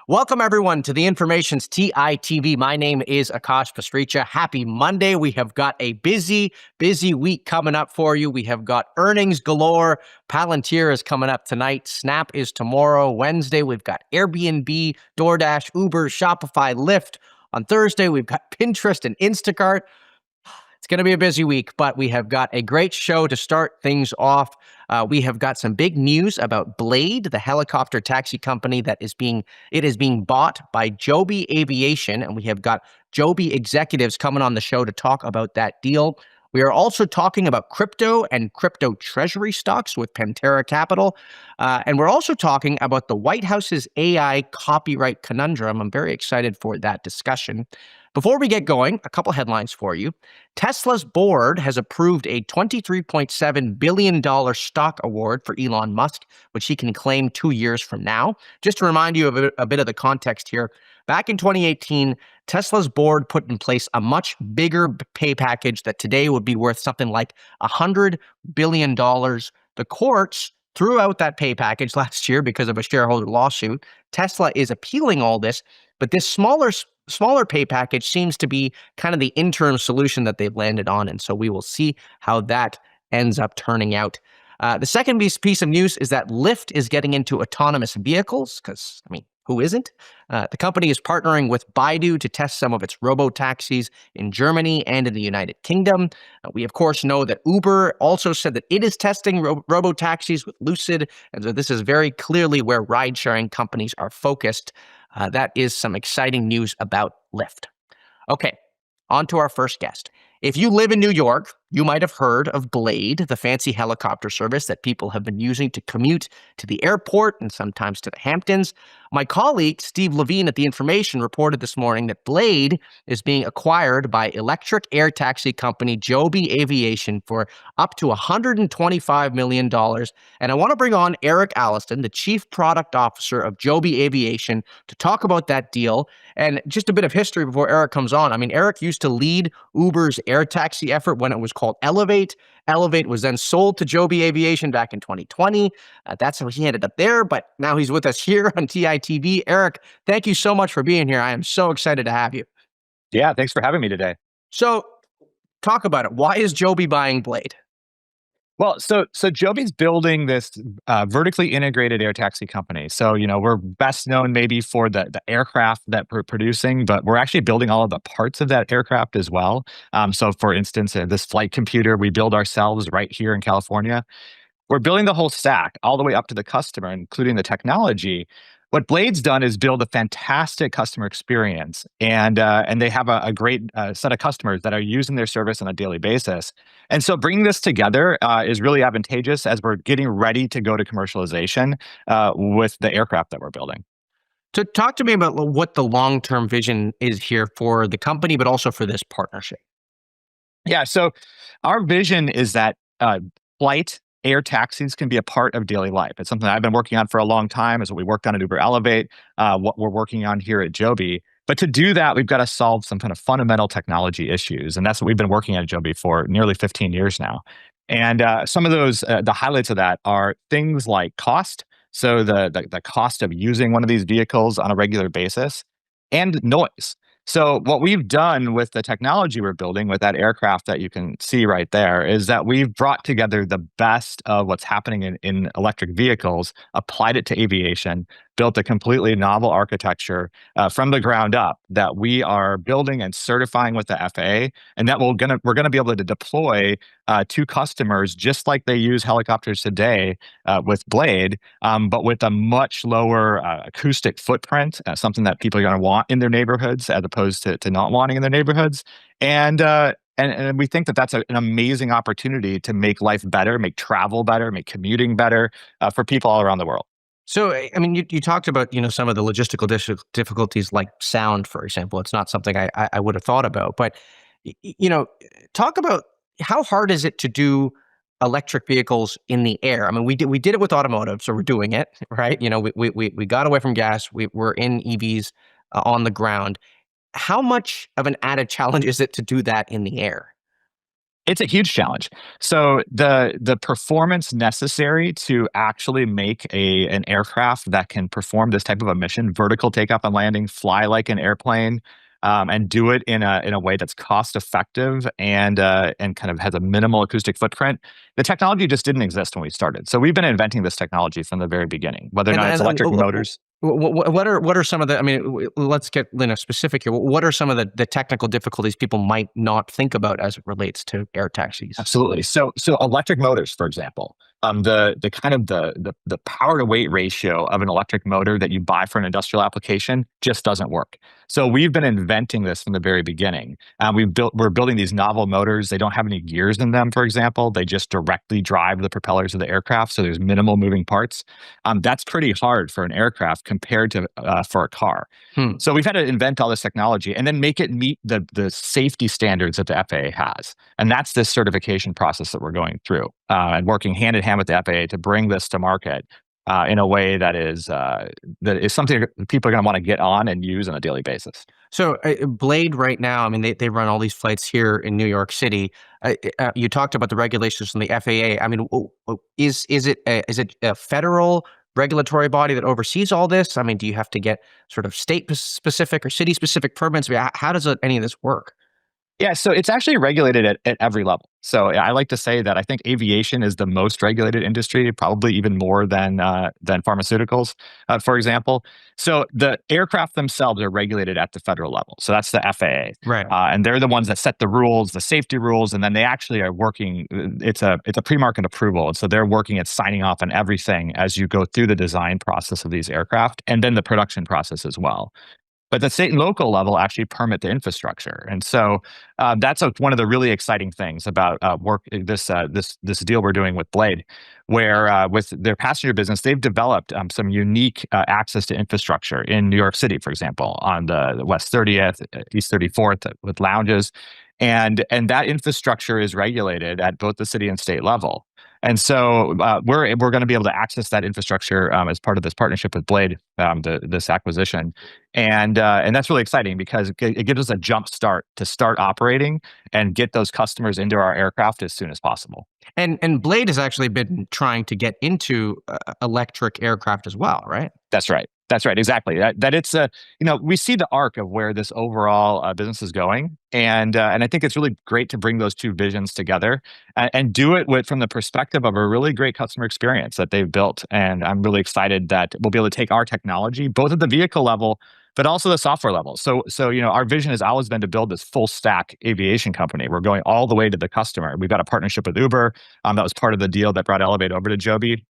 Welcome, everyone, to the Information's TITV. My name is Akash Pastricha. Happy Monday. We have got a busy week coming up for you. We have got earnings galore. Palantir is coming up tonight. Snap is tomorrow. Wednesday, we've got Airbnb, DoorDash, Uber, Shopify, Lyft. On Thursday, we've got Pinterest and Instacart. It's going to be a busy week, but we have got a great show to start things off. We have got some big news about Blade, the helicopter taxi company that is being bought by Joby Aviation, and we have got Joby executives coming on the show to talk about that deal. We are also talking about crypto and crypto treasury stocks with Pantera Capital. And we're also talking about the White House's AI copyright conundrum. I'm very excited for that discussion. Before we get going, a couple headlines for you. Tesla's board has approved a $23.7 billion stock award for Elon Musk, which he can claim 2 years from now. Just to remind you of a bit of the context here, back in 2018, Tesla's board put in place a much bigger pay package that today would be worth something like $100 billion. The courts threw out that pay package last year because of a shareholder lawsuit. Tesla is appealing all this, but this smaller pay package seems to be kind of the interim solution that they've landed on, and so we will see how that ends up turning out. The second piece of news is that Lyft is getting into autonomous vehicles, because, who isn't? The company is partnering with Baidu to test some of its robo-taxis in Germany and in the United Kingdom. We, of course, know that Uber also said that it is testing robo-taxis with Lucid, and so this is very clearly where ride-sharing companies are focused. That is some exciting news about Lyft. Okay, on to our first guest. If you live in New York, you might have heard of Blade, the fancy helicopter service that people have been using to commute to the airport and sometimes to the Hamptons. My colleague, Steve Levine at The Information, reported this morning that Blade is being acquired by electric air taxi company Joby Aviation for up to $125 million. And I want to bring on Eric Alliston, the Chief Product Officer of Joby Aviation, to talk about that deal. And just a bit of history before Eric comes on. Eric used to lead Uber's air taxi effort when it was called Elevate. Elevate was then sold to Joby Aviation back in 2020. That's how he ended up there, but now he's with us here on TITV. Eric, thank you so much for being here. I am so excited to have you. Yeah, thanks for having me today. So, talk about it. Why is Joby buying Blade? Well, so Joby's building this vertically integrated air taxi company. So, we're best known maybe for the aircraft that we're producing, but we're actually building all of the parts of that aircraft as well. So, for instance, this flight computer we build ourselves right here in California. We're building the whole stack all the way up to the customer, including the technology. What Blade's done is build a fantastic customer experience, and they have a great set of customers that are using their service on a daily basis. And so bringing this together is really advantageous as we're getting ready to go to commercialization with the aircraft that we're building. So talk to me about what the long-term vision is here for the company, but also for this partnership. Yeah, so our vision is that flight air taxis can be a part of daily life. It's something I've been working on for a long time. Is what we worked on at Uber Elevate, what we're working on here at Joby. But to do that, we've got to solve some kind of fundamental technology issues. And that's what we've been working at Joby for nearly 15 years now. And some of those, the highlights of that are things like cost. So the cost of using one of these vehicles on a regular basis, and noise. So what we've done with the technology we're building with that aircraft that you can see right there is that we've brought together the best of what's happening in electric vehicles, applied it to aviation, built a completely novel architecture from the ground up that we are building and certifying with the FAA, and that we're gonna be able to deploy to customers just like they use helicopters today with Blade, but with a much lower acoustic footprint, something that people are going to want in their neighborhoods as opposed to not wanting in their neighborhoods. And we think that that's an amazing opportunity to make life better, make travel better, make commuting better for people all around the world. So, you talked about, some of the logistical difficulties like sound, for example. It's not something I would have thought about, but, talk about how hard is it to do electric vehicles in the air? We did it with automotive, so we're doing it, right? We got away from gas. We're in EVs on the ground. How much of an added challenge is it to do that in the air? It's a huge challenge. So the performance necessary to actually make an aircraft that can perform this type of a mission, vertical takeoff and landing, fly like an airplane, and do it in a way that's cost effective and kind of has a minimal acoustic footprint. The technology just didn't exist when we started. So we've been inventing this technology from the very beginning, whether or And not it's electric motors. what are some of the? I mean, let's get specific here. What are some of the technical difficulties people might not think about as it relates to air taxis? Absolutely. So electric motors, for example, the kind of the power to weight ratio of an electric motor that you buy for an industrial application just doesn't work. So we've been inventing this from the very beginning. We're building these novel motors. They don't have any gears in them, for example. They just directly drive the propellers of the aircraft. So there's minimal moving parts. That's pretty hard for an aircraft compared to for a car. Hmm. So we've had to invent all this technology and then make it meet the safety standards that the FAA has. And that's this certification process that we're going through and working hand in hand with the FAA to bring this to market in a way that is something that people are going to want to get on and use on a daily basis. So Blade right now, I mean, they run all these flights here in New York City. You talked about the regulations from the FAA. I mean, is it a federal regulatory body that oversees all this? I mean, do you have to get sort of state specific or city specific permits? I mean, how does any of this work? Yeah, so it's actually regulated at every level. So I like to say that I think aviation is the most regulated industry, probably even more than pharmaceuticals, for example. So the aircraft themselves are regulated at the federal level. So that's the FAA, Right. and they're the ones that set the rules, the safety rules, and then they actually are working. It's a pre-market approval, and so they're working at signing off on everything as you go through the design process of these aircraft, and then the production process as well. But the state and local level actually permit the infrastructure, and so that's one of the really exciting things about this deal we're doing with Blade, where with their passenger business, they've developed some unique access to infrastructure in New York City, for example, on the West 30th, East 34th, with lounges, and that infrastructure is regulated at both the city and state level. And so we're going to be able to access that infrastructure as part of this partnership with Blade, this acquisition, and that's really exciting because it gives us a jump start to start operating and get those customers into our aircraft as soon as possible. And Blade has actually been trying to get into electric aircraft as well, right? That's right. That's right. Exactly. That it's a we see the arc of where this overall business is going, and I think it's really great to bring those two visions together and do it from the perspective of a really great customer experience that they've built. And I'm really excited that we'll be able to take our technology both at the vehicle level, but also the software level. So our vision has always been to build this full stack aviation company. We're going all the way to the customer. We've got a partnership with Uber. That was part of the deal that brought Elevate over to Joby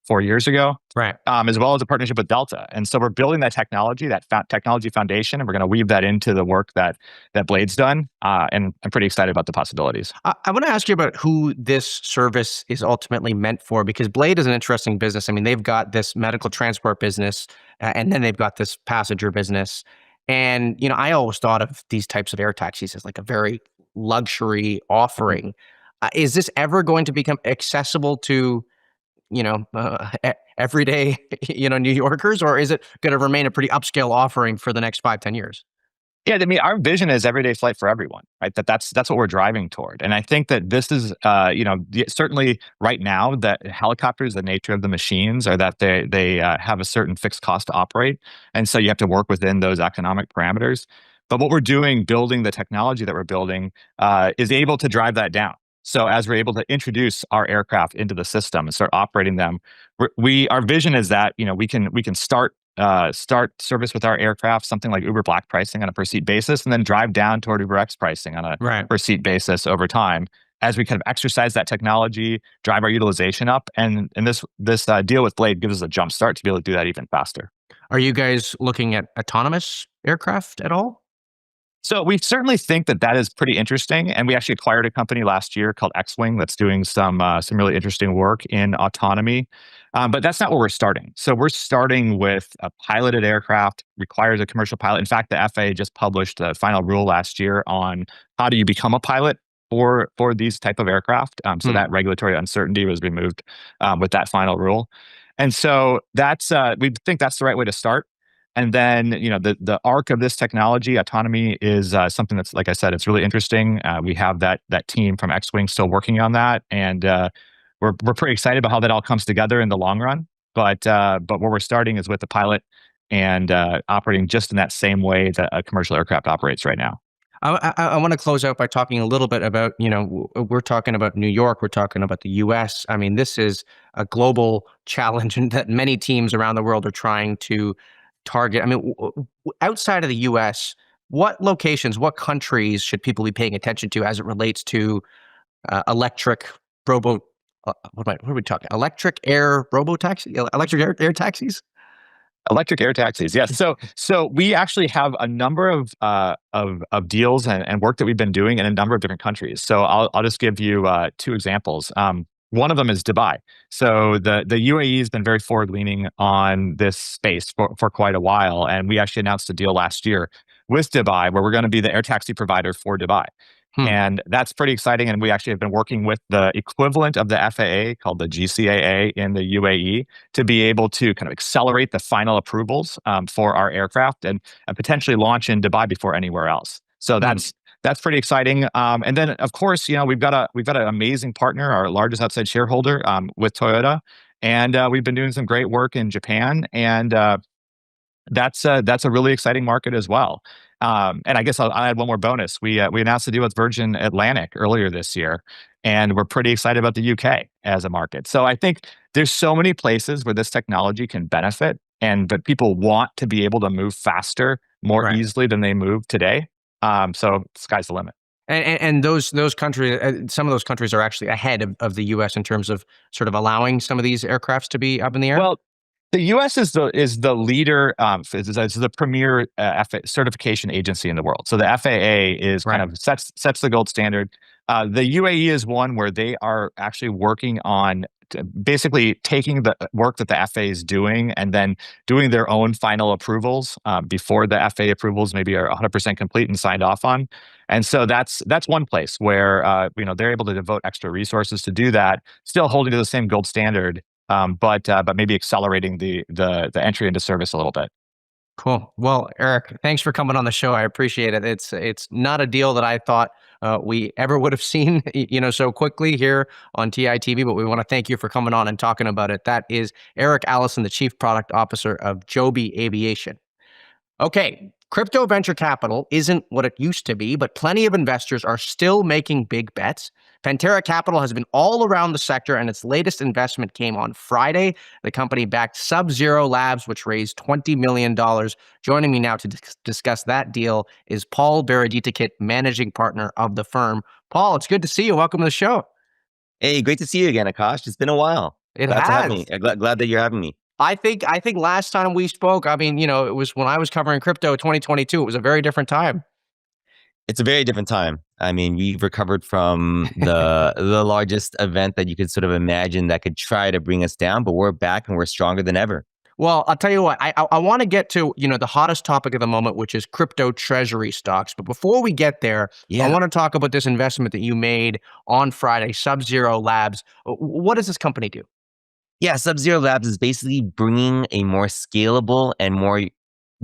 4 years ago, Right. as well as a partnership with Delta. And so we're building that technology, technology foundation, and we're going to weave that into the work that Blade's done. And I'm pretty excited about the possibilities. I want to ask you about who this service is ultimately meant for, because Blade is an interesting business. I mean, they've got this medical transport business, and then they've got this passenger business. And, I always thought of these types of air taxis as like a very luxury offering. Is this ever going to become accessible to, everyday, New Yorkers, or is it going to remain a pretty upscale offering for the next 5, 10 years? Yeah, I mean, our vision is everyday flight for everyone, right? That's what we're driving toward, and I think that this is, certainly right now that helicopters, the nature of the machines, are that they have a certain fixed cost to operate, and so you have to work within those economic parameters. But what we're doing, building the technology that we're building, is able to drive that down. So as we're able to introduce our aircraft into the system and start operating them, our vision is that we can start service with our aircraft, something like Uber Black pricing on a per seat basis, and then drive down toward Uber X pricing on a Right. per seat basis over time as we kind of exercise that technology, drive our utilization up, and this deal with Blade gives us a jump start to be able to do that even faster. Are you guys looking at autonomous aircraft at all? So we certainly think that is pretty interesting, and we actually acquired a company last year called Xwing that's doing some really interesting work in autonomy. But that's not where we're starting. So we're starting with a piloted aircraft, requires a commercial pilot. In fact, the FAA just published the final rule last year on how do you become a pilot for these type of aircraft. So that regulatory uncertainty was removed with that final rule. And so we think that's the right way to start. And then, the arc of this technology, autonomy, is something that's, like I said, it's really interesting. We have that team from X-Wing still working on that, and we're pretty excited about how that all comes together in the long run. But where we're starting is with the pilot and operating just in that same way that a commercial aircraft operates right now. I want to close out by talking a little bit about, we're talking about New York, we're talking about the US. I mean, this is a global challenge and that many teams around the world are trying to target. I mean, outside of the US, what locations, what countries should people be paying attention to as it relates to electric robo? What are we talking? Electric air robo taxi, electric air taxis. Electric air taxis, yes. So we actually have a number of deals and work that we've been doing in a number of different countries. So I'll just give you two examples. One of them is Dubai. So the UAE has been very forward leaning on this space for quite a while, and we actually announced a deal last year with Dubai where we're going to be the air taxi provider for Dubai. Hmm. And that's pretty exciting. And we actually have been working with the equivalent of the FAA called the GCAA in the UAE to be able to kind of accelerate the final approvals for our aircraft and potentially launch in Dubai before anywhere else. So that's pretty exciting. And then, of course, we've got an amazing partner, our largest outside shareholder, with Toyota, and we've been doing some great work in Japan, and that's a really exciting market as well. And I guess I'll add one more bonus. We announced a deal with Virgin Atlantic earlier this year, and we're pretty excited about the UK as a market. So I think there's so many places where this technology can benefit, but people want to be able to move faster, more Right. easily than they move today. So sky's the limit. And those countries, some of those countries are actually ahead of the U.S. in terms of sort of allowing some of these aircrafts to be up in the air. Well, the U.S. is the leader, is the premier certification agency in the world. So the FAA is kind Right. of sets the gold standard. The UAE is one where they are actually working on basically taking the work that the FAA is doing and then doing their own final approvals before the FAA approvals maybe are 100% complete and signed off on. And so that's one place where they're able to devote extra resources to do that, still holding to the same gold standard, but maybe accelerating the entry into service a little bit. Cool. Well, Eric, thanks for coming on the show. I appreciate it. It's not a deal that I thought we ever would have seen, so quickly here on TITV. But we want to thank you for coming on and talking about it. That is Eric Allison, the Chief Product Officer of Joby Aviation. Okay, crypto venture capital isn't what it used to be, but plenty of investors are still making big bets. Pantera Capital has been all around the sector, and its latest investment came on Friday. The company backed Sub-Zero Labs, which raised $20 million. Joining me now to discuss that deal is Paul Beredikit, managing partner of the firm. Paul, it's good to see you. Welcome to the show. Hey, great to see you again, Akash. It's been a while. It Glad to have has. me. Glad that you're having me. I think last time we spoke, I mean, it was when I was covering crypto 2022. It was a very different time. It's a very different time. I mean, we've recovered from the largest event that you could sort of imagine that could try to bring us down, but we're back and we're stronger than ever. Well, I'll tell you what, I want to get to, the hottest topic of the moment, which is crypto treasury stocks. But before we get there, I want to talk about this investment that you made on Friday, Sub-Zero Labs. What does this company do? Yeah, Sub-Zero Labs is basically bringing a more scalable and more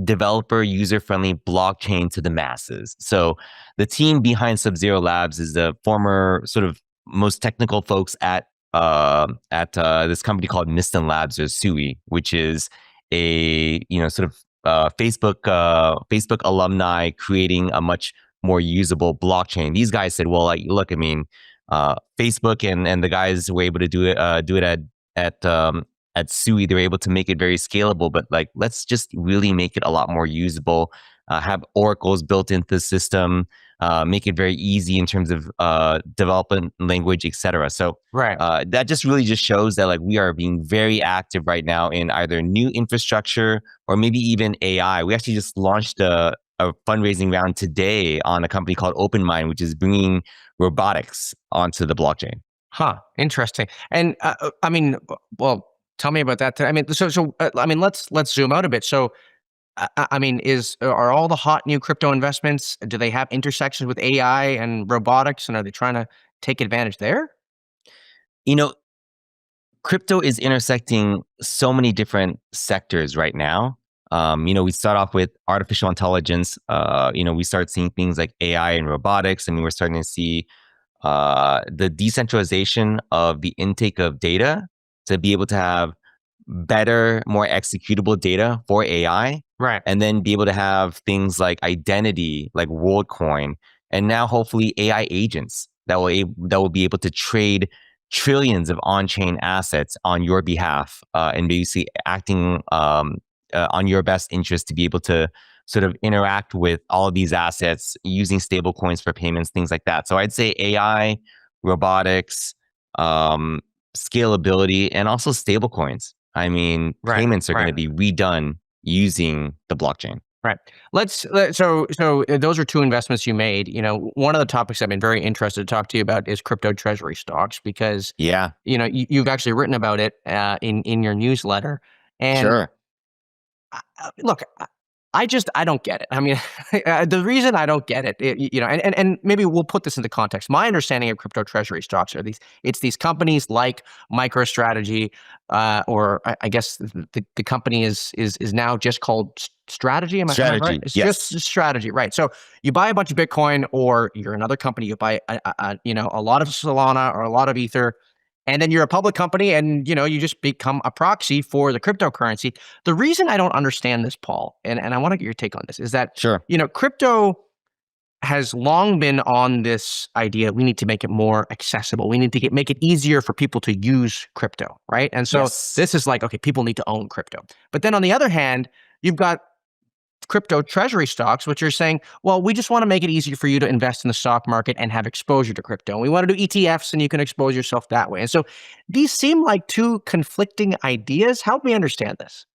developer user-friendly blockchain to the masses. So the team behind Sub-Zero Labs is the former sort of most technical folks at this company called Miston Labs, or SUI, which is a sort of Facebook alumni creating a much more usable blockchain. These guys said, well, like, look, I mean, Facebook and the guys were able to do it at SUI. They were able to make it very scalable, but like, let's just really make it a lot more usable. Have oracles built into the system. Make it very easy in terms of development language, etc. So right. That just really just shows that like we are being very active right now in either new infrastructure or maybe even AI. We actually just launched a fundraising round today on a company called OpenMind, which is bringing robotics onto the blockchain. Huh. Interesting. And I mean, well, tell me about that. I mean, I mean, let's zoom out a bit. So, I mean, are all the hot new crypto investments, do they have intersections with AI and robotics, and are they trying to take advantage there? Crypto is intersecting so many different sectors right now. We start off with artificial intelligence. We start seeing things like AI and robotics. I mean, we're starting to see the decentralization of the intake of data to be able to have better, more executable data for AI, Right. and then be able to have things like identity, like WorldCoin, and now hopefully AI agents that will be able to trade trillions of on-chain assets on your behalf, and basically acting on your best interest to be able to sort of interact with all of these assets using stable coins for payments, things like that. So I'd say AI, robotics, scalability, and also stable coins. I mean, Right, payments are going right. to be redone using the blockchain. Right. So those are two investments you made. One of the topics I've been very interested to talk to you about is crypto treasury stocks because Yeah, you've actually written about it in your newsletter. And sure. look, I don't get it. I mean, the reason I don't get it, and maybe we'll put this into context. My understanding of crypto treasury stocks are these companies like MicroStrategy, or I guess the company is now just called Strategy. Am I right? Strategy. It's Yes. just Strategy, right? So you buy a bunch of Bitcoin, or you're another company. You buy a lot of Solana or a lot of Ether. And then you're a public company, and you just become a proxy for the cryptocurrency. The reason I don't understand this, Paul, and I want to get your take on this, is that Sure. crypto has long been on this idea we need to make it more accessible. We need to make it easier for people to use crypto, right? And so Yes. this is like, okay, people need to own crypto. But then on the other hand, you've got crypto treasury stocks, which are saying, well, we just want to make it easier for you to invest in the stock market and have exposure to crypto. And we want to do ETFs and you can expose yourself that way. And so these seem like two conflicting ideas. Help me understand this.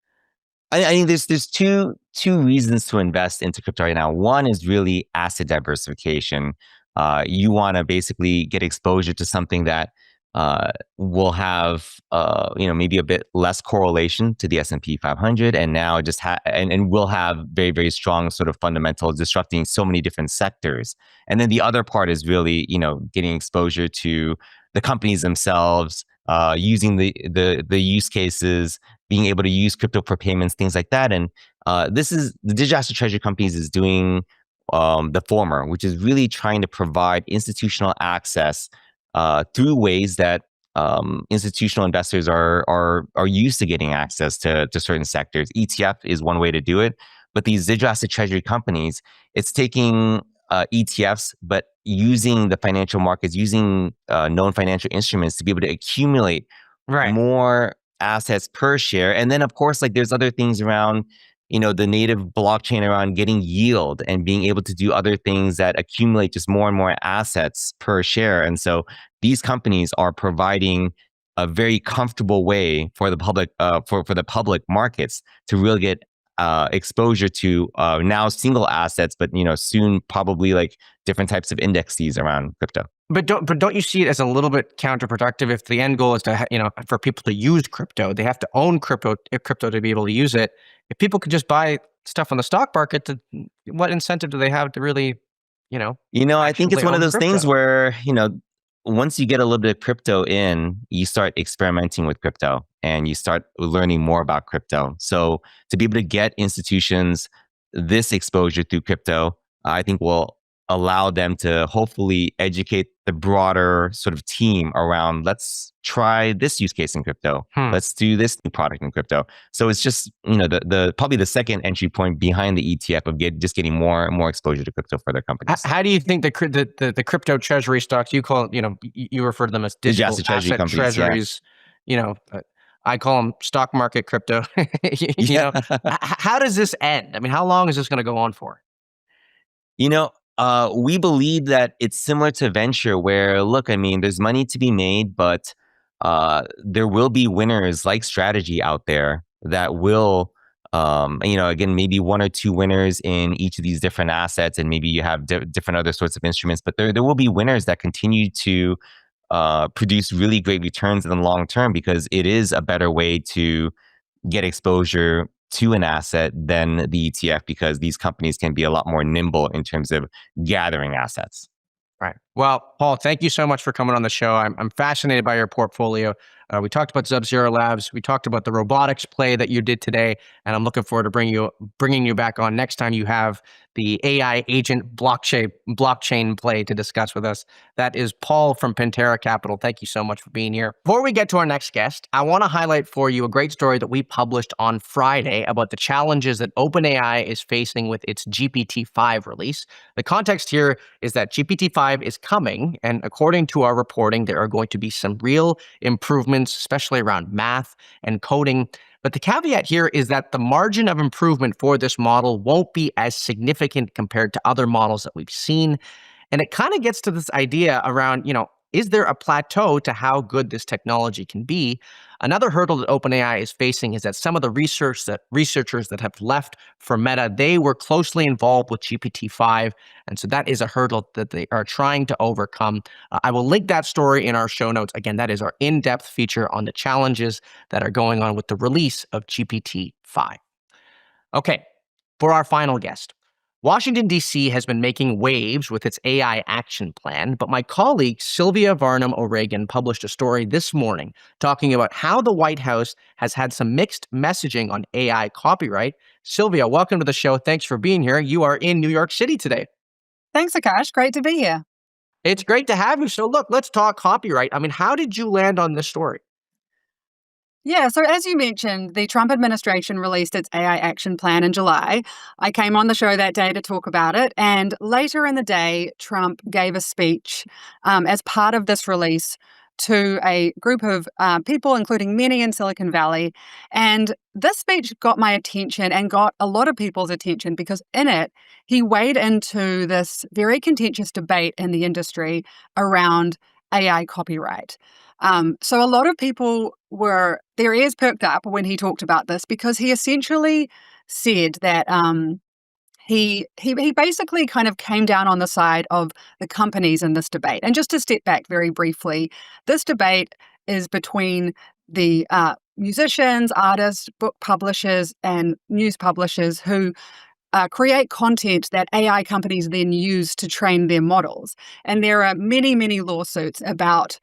I think there's two reasons to invest into crypto right now. One is really asset diversification. You want to basically get exposure to something that will have maybe a bit less correlation to the S&P 500, and now just and will have very, very strong sort of fundamentals disrupting so many different sectors. And then the other part is really getting exposure to the companies themselves, using the use cases, being able to use crypto for payments, things like that. And this is the digital asset treasury companies is doing the former, which is really trying to provide institutional access through ways that institutional investors are used to getting access to certain sectors. ETF is one way to do it, but these digital asset treasury companies, it's taking ETFs, but using the financial markets, using known financial instruments to be able to accumulate more assets per share. And then, of course, like there's other things around, the native blockchain around getting yield and being able to do other things that accumulate just more and more assets per share. And so these companies are providing a very comfortable way for the public, for the public markets to really get exposure to now single assets, but soon probably like different types of indexes around crypto. But don't you see it as a little bit counterproductive if the end goal is to for people to use crypto, they have to own crypto to be able to use it. If people could just buy stuff on the stock market, what incentive do they have to really, I think it's one of those things where once you get a little bit of crypto in, you start experimenting with crypto and you start learning more about crypto. So to be able to get institutions this exposure through crypto, I think will allow them to hopefully educate the broader sort of team around, let's try this use case in crypto. Let's do this new product in crypto. So it's just, the probably the second entry point behind the ETF of just getting more and more exposure to crypto for their companies. How do you think the crypto treasury stocks, you call it, you refer to them as digital asset treasuries, I call them stock market crypto. How does this end? I mean, how long is this going to go on for? We believe that it's similar to venture where, look, I mean, there's money to be made, but there will be winners like Strategy out there that will, again, maybe one or two winners in each of these different assets, and maybe you have different other sorts of instruments, but there will be winners that continue to produce really great returns in the long term because it is a better way to get exposure to an asset than the ETF because these companies can be a lot more nimble in terms of gathering assets. Right. Well, Paul, thank you so much for coming on the show. I'm fascinated by your portfolio. We talked about Sub-Zero Labs. We talked about the robotics play that you did today, and I'm looking forward to bringing you back on next time you have the AI agent blockchain play to discuss with us. That is Paul from Pantera Capital. Thank you so much for being here. Before we get to our next guest, I want to highlight for you a great story that we published on Friday about the challenges that OpenAI is facing with its GPT-5 release. The context here is that GPT-5 is coming, and according to our reporting, there are going to be some real improvements, especially around math and coding. But the caveat here is that the margin of improvement for this model won't be as significant compared to other models that we've seen. And it kind of gets to this idea around, is there a plateau to how good this technology can be? Another hurdle that OpenAI is facing is that some of the researchers that have left for Meta, they were closely involved with GPT-5, and so that is a hurdle that they are trying to overcome. I will link that story in our show notes. Again, that is our in-depth feature on the challenges that are going on with the release of GPT-5. Okay, for our final guest. Washington, D.C. has been making waves with its AI action plan, but my colleague Sylvia Varnum O'Regan published a story this morning talking about how the White House has had some mixed messaging on AI copyright. Sylvia, welcome to the show. Thanks for being here. You are in New York City today. Thanks, Akash. Great to be here. It's great to have you. So look, let's talk copyright. I mean, how did you land on this story? Yeah, so as you mentioned, the Trump administration released its AI action plan in July. I came on the show that day to talk about it. And later in the day, Trump gave a speech as part of this release to a group of people, including many in Silicon Valley. And this speech got my attention and got a lot of people's attention because in it, he weighed into this very contentious debate in the industry around AI copyright. So a lot of people were their ears perked up when he talked about this because he essentially said that he basically kind of came down on the side of the companies in this debate. And just to step back very briefly, this debate is between the musicians, artists, book publishers, and news publishers who create content that AI companies then use to train their models. And there are many, many lawsuits about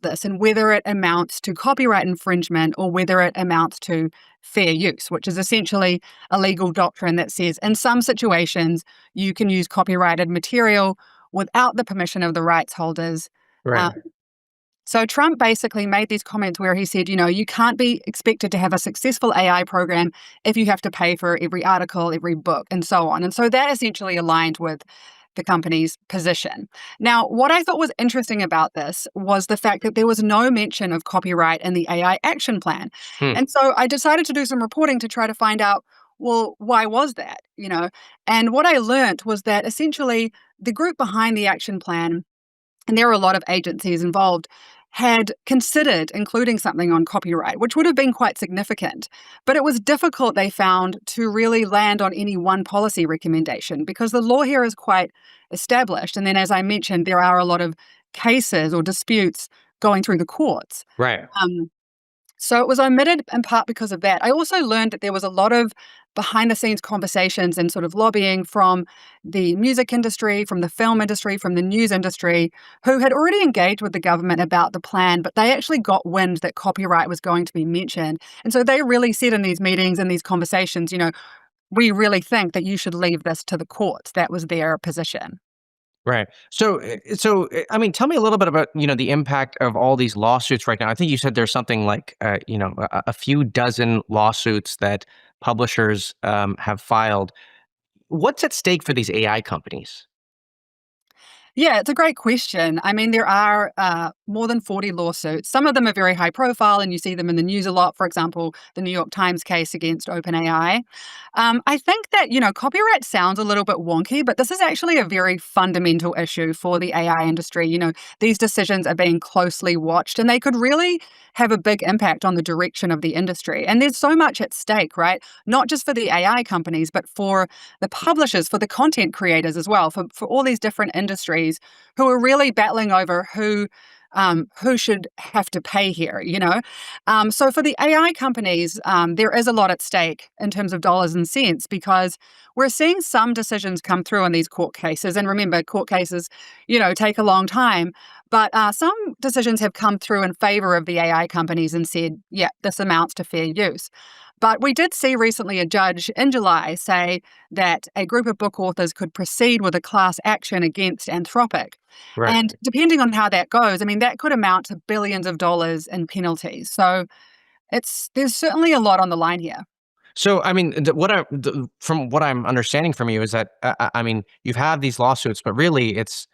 this and whether it amounts to copyright infringement or whether it amounts to fair use, which is essentially a legal doctrine that says in some situations you can use copyrighted material without the permission of the rights holders. Right. So Trump basically made these comments where he said, you can't be expected to have a successful AI program if you have to pay for every article, every book, and so on. And so that essentially aligned with the company's position. Now, what I thought was interesting about this was the fact that there was no mention of copyright in the AI action plan. And so I decided to do some reporting to try to find out, well, why was that? And what I learned was that essentially the group behind the action plan, and there were a lot of agencies involved, had considered including something on copyright, which would have been quite significant. But it was difficult, they found, to really land on any one policy recommendation because the law here is quite established. And then, as I mentioned, there are a lot of cases or disputes going through the courts. Right. So it was omitted in part because of that. I also learned that there was a lot of behind-the-scenes conversations and sort of lobbying from the music industry, from the film industry, from the news industry, who had already engaged with the government about the plan, but they actually got wind that copyright was going to be mentioned. And so they really said in these meetings and these conversations, we really think that you should leave this to the courts. That was their position. Right. So, I mean, tell me a little bit about, the impact of all these lawsuits right now. I think you said there's something like, a few dozen lawsuits that publishers have filed. What's at stake for these AI companies? Yeah, it's a great question. I mean, there are more than 40 lawsuits. Some of them are very high profile, and you see them in the news a lot. For example, the New York Times case against OpenAI. I think that, copyright sounds a little bit wonky, but this is actually a very fundamental issue for the AI industry. These decisions are being closely watched, and they could really have a big impact on the direction of the industry. And there's so much at stake, right? Not just for the AI companies, but for the publishers, for the content creators as well, for all these different industries who are really battling over who who should have to pay here, you know? So for the AI companies, there is a lot at stake in terms of dollars and cents because we're seeing some decisions come through in these court cases. And remember, court cases, take a long time. But some decisions have come through in favor of the AI companies and said, yeah, this amounts to fair use. But we did see recently a judge in July say that a group of book authors could proceed with a class action against Anthropic. Right. And depending on how that goes, that could amount to billions of dollars in penalties. So there's certainly a lot on the line here. So, from what I'm understanding from you is that, you've had these lawsuits, but really it's,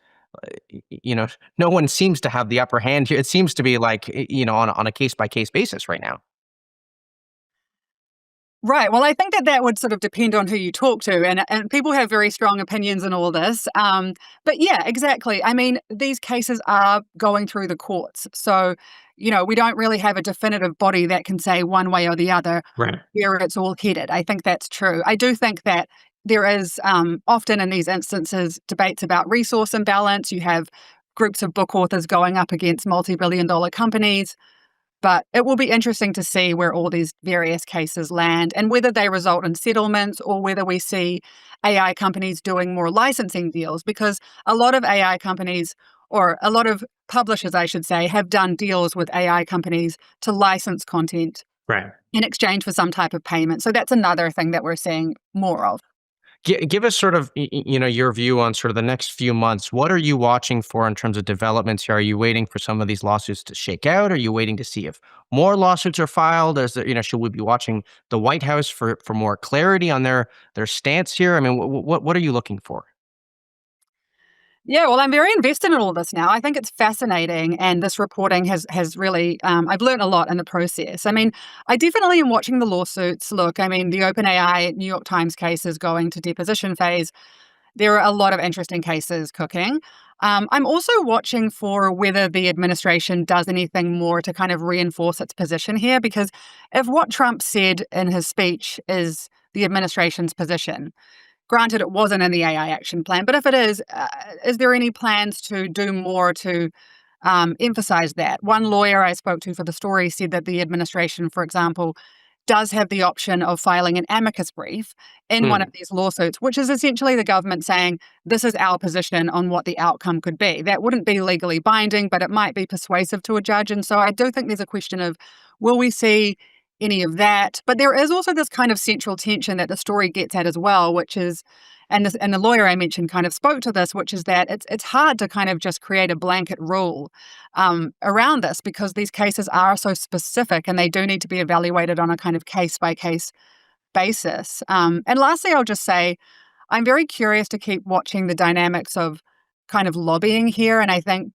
no one seems to have the upper hand here. It seems to be like, on a case by case basis right now. Right. Well, I think that would sort of depend on who you talk to, and people have very strong opinions in all this. But yeah, exactly. These cases are going through the courts, so we don't really have a definitive body that can say one way or the other Right. where it's all headed. I think that's true. I do think that there is often in these instances debates about resource imbalance. You have groups of book authors going up against multi-billion-dollar companies. But it will be interesting to see where all these various cases land and whether they result in settlements or whether we see AI companies doing more licensing deals, because a lot of AI companies, or a lot of publishers, I should say, have done deals with AI companies to license content Right. in exchange for some type of payment. So that's another thing that we're seeing more of. Give us sort of, your view on sort of the next few months. What are you watching for in terms of developments here? Are you waiting for some of these lawsuits to shake out? Are you waiting to see if more lawsuits are filed? Should we be watching the White House for more clarity on their stance here? What are you looking for? Yeah, well, I'm very invested in all this now. I think it's fascinating, and this reporting has really, I've learned a lot in the process. I definitely am watching the lawsuits. Look, the OpenAI New York Times case is going to deposition phase. There are a lot of interesting cases cooking. I'm also watching for whether the administration does anything more to kind of reinforce its position here, because if what Trump said in his speech is the administration's position, granted, it wasn't in the AI action plan, but if it is there any plans to do more to emphasize that? One lawyer I spoke to for the story said that the administration, for example, does have the option of filing an amicus brief in one of these lawsuits, which is essentially the government saying, this is our position on what the outcome could be. That wouldn't be legally binding, but it might be persuasive to a judge. And so I do think there's a question of, will we see any of that? But there is also this kind of central tension that the story gets at as well, which is, and the lawyer I mentioned kind of spoke to this, which is that it's hard to kind of just create a blanket rule around this, because these cases are so specific and they do need to be evaluated on a kind of case by case basis. And lastly, I'll just say I'm very curious to keep watching the dynamics of kind of lobbying here. And I think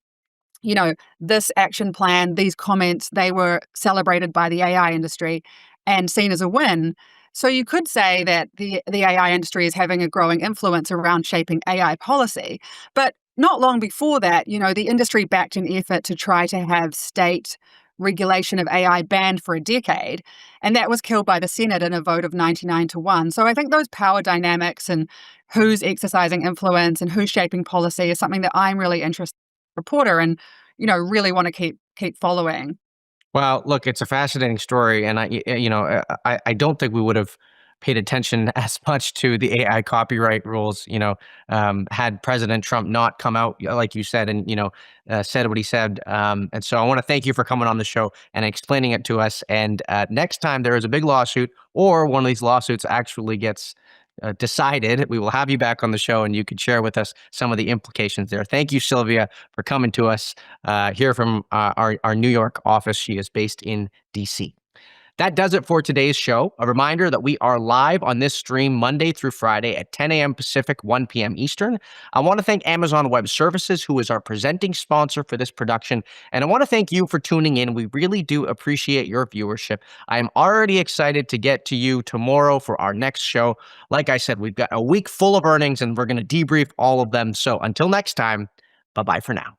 this action plan, these comments, they were celebrated by the AI industry and seen as a win. So you could say that the AI industry is having a growing influence around shaping AI policy. But not long before that, the industry backed an effort to try to have state regulation of AI banned for a decade. And that was killed by the Senate in a vote of 99-1. So I think those power dynamics and who's exercising influence and who's shaping policy is something that I'm really interested in as a reporter and, really want to keep following. Well, look, it's a fascinating story, and I don't think we would have paid attention as much to the AI copyright rules, had President Trump not come out, like you said, and said what he said. And so I want to thank you for coming on the show and explaining it to us. And next time there is a big lawsuit, or one of these lawsuits actually gets decided, we will have you back on the show and you can share with us some of the implications there. Thank you, Sylvia, for coming to us here from our New York office. She is based in DC. That does it for today's show. A reminder that we are live on this stream Monday through Friday at 10 a.m. Pacific, 1 p.m. Eastern. I want to thank Amazon Web Services, who is our presenting sponsor for this production. And I want to thank you for tuning in. We really do appreciate your viewership. I am already excited to get to you tomorrow for our next show. Like I said, we've got a week full of earnings and we're going to debrief all of them. So until next time, bye-bye for now.